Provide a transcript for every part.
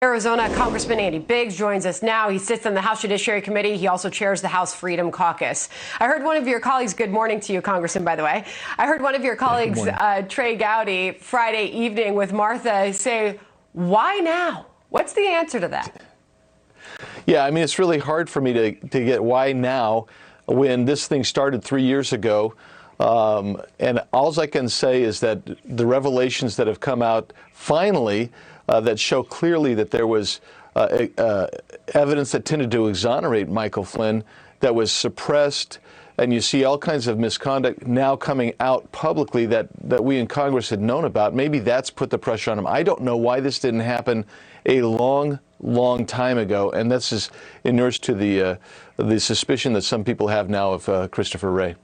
Arizona Congressman Biggs joins us now. He sits on the House Judiciary Committee. He also chairs the House Freedom Caucus. I heard one of your colleagues, good morning to you, Congressman, by the way. I heard one of your colleagues, Trey Gowdy, Friday evening with Martha say, why now? What's the answer to that? Yeah, I mean, it's really hard for me to get why now when this thing started 3 years ago. And all I can say is that the revelations that have come out finally that show clearly that there was evidence that tended to exonerate Michael Flynn that was suppressed, and you see all kinds of misconduct now coming out publicly that we in Congress had known about. Maybe that's put the pressure on him. I don't know why this didn't happen a long time ago, and this is inures to the suspicion that some people have now of Christopher Wray.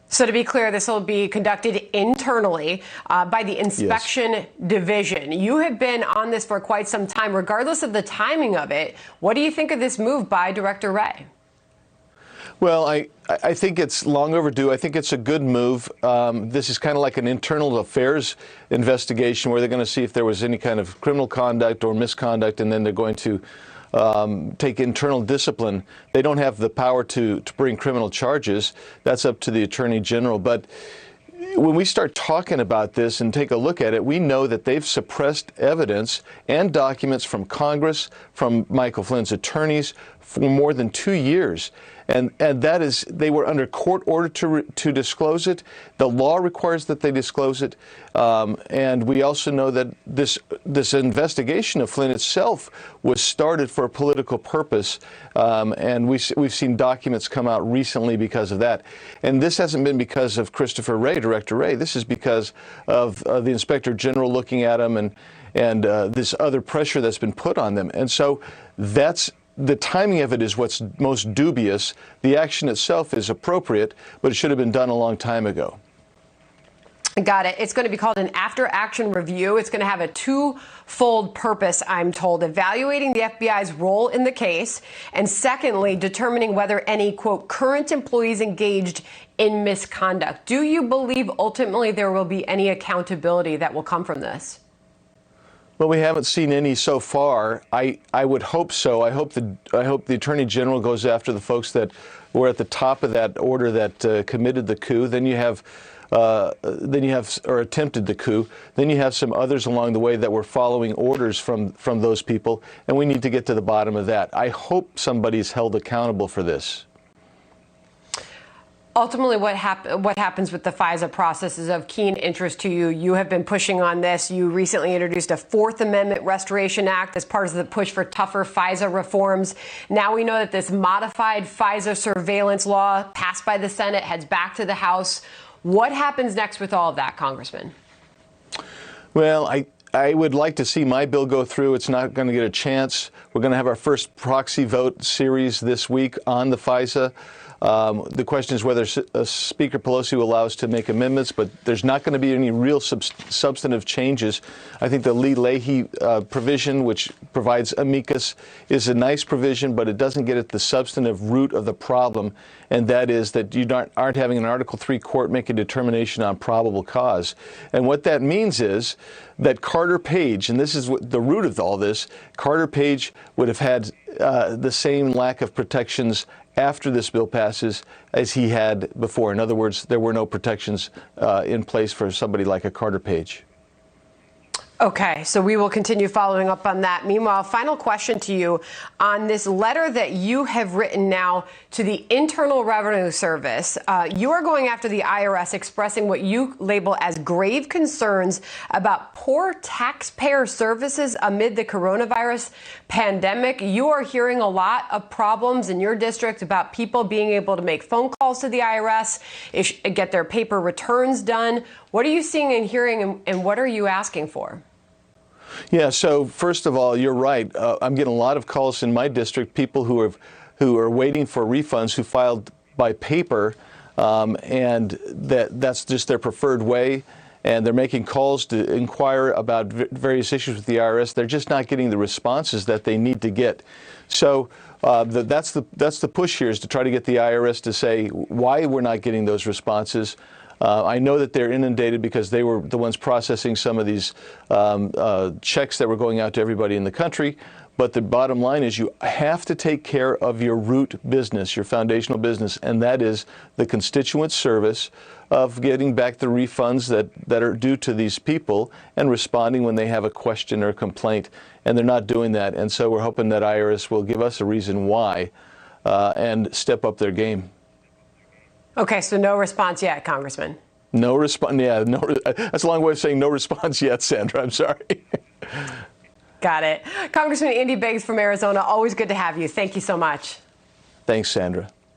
So to be clear, this will be conducted internally by the Inspection Division. You have been on this for quite some time. Regardless of the timing of it, what do you think of this move by Director Wray? Well, I think it's long overdue. I think it's a good move. This is kind of like an internal affairs investigation where they're going to see if there was any kind of criminal conduct or misconduct, and then they're going to take internal discipline. They don't have the power to bring criminal charges. That's up to the Attorney General. But when we start talking about this and take a look at it, we know that they've suppressed evidence and documents from Congress, from Michael Flynn's attorneys for more than 2 years. And that is, they were under court order to disclose it. The law requires that they disclose it. And we also know that this investigation of Flynn itself was started for a political purpose. And we've seen documents come out recently because of that. And this hasn't been because of Christopher Wray, Director Wray. This is because of the Inspector General looking at them and this other pressure that's been put on them. And so the timing of it is what's most dubious. The action itself is appropriate, but it should have been done a long time ago. Got it. It's going to be called an after-action review. It's going to have a twofold purpose, I'm told: evaluating the FBI's role in the case, and secondly, determining whether any, quote, current employees engaged in misconduct. Do you believe ultimately there will be any accountability that will come from this? Well, we haven't seen any so far. I would hope so. I hope the Attorney General goes after the folks that were at the top of that order that committed the coup. Then you have or attempted the coup. Then you have some others along the way that were following orders from those people, and we need to get to the bottom of that. I hope somebody's held accountable for this. Ultimately, what happens with the FISA process is of keen interest to you. You have been pushing on this. You recently introduced a Fourth Amendment Restoration Act as part of the push for tougher FISA reforms. Now we know that this modified FISA surveillance law passed by the Senate heads back to the House. What happens next with all of that, Congressman? Well, I would like to see my bill go through. It's not going to get a chance. We're going to have our first proxy vote series this week on the FISA. The question is whether Speaker Pelosi will allow us to make amendments, but there's not going to be any real substantive changes. I think the Lee Leahy provision, which provides amicus, is a nice provision, but it doesn't get at the substantive root of the problem, and that is that you aren't having an Article III court make a determination on probable cause. And what that means is that Carter Page, and this is the root of all this, Carter Page would have had the same lack of protections after this bill passes as he had before. In other words, there were no protections in place for somebody like a Carter Page. Okay, so we will continue following up on that. Meanwhile, final question to you on this letter that you have written now to the Internal Revenue Service. You are going after the IRS, expressing what you label as grave concerns about poor taxpayer services amid the coronavirus pandemic. You are hearing a lot of problems in your district about people being able to make phone calls to the IRS, get their paper returns done. What are you seeing and hearing, and what are you asking for? Yeah, so first of all, you're right. I'm getting a lot of calls in my district, people who are waiting for refunds who filed by paper, and that's just their preferred way. And they're making calls to inquire about various issues with the IRS. They're just not getting the responses that they need to get. So that's the push here, is to try to get the IRS to say why we're not getting those responses. I know that they're inundated because they were the ones processing some of these checks that were going out to everybody in the country. But the bottom line is you have to take care of your root business, your foundational business, and that is the constituent service of getting back the refunds that are due to these people and responding when they have a question or a complaint. And they're not doing that. And so we're hoping that IRS will give us a reason why and step up their game. Okay, so no response yet, Congressman. No response. Yeah, no. That's a long way of saying no response yet, Sandra. I'm sorry. Got it. Congressman Andy Biggs from Arizona, always good to have you. Thank you so much. Thanks, Sandra.